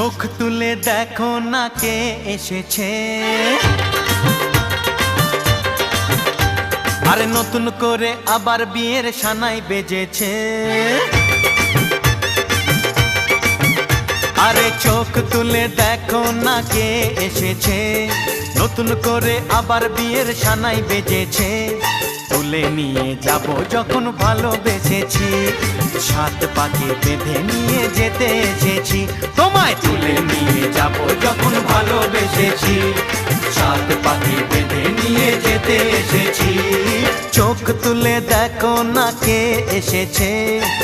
চোখ তুলে দেখো না কে এসেছে, আরে নতুন করে আবার বিয়ের সানাই বেজেছে। আরে চোখ তুলে দেখো না কে এসেছে, নতুন করে আবার বিয়ের সানাই বেজেছে। তুলে নিয়ে যাব যখন ভালোবেসেছি, সাত পাকে বেঁধে নিয়ে যেতে এসেছি। তোমায় তুলে নিয়ে যাব যখন ভালোবেসেছি, সাত পাকে বেঁধে নিয়ে যেতে এসেছি। চোখ তুলে দেখো না কে এসেছে,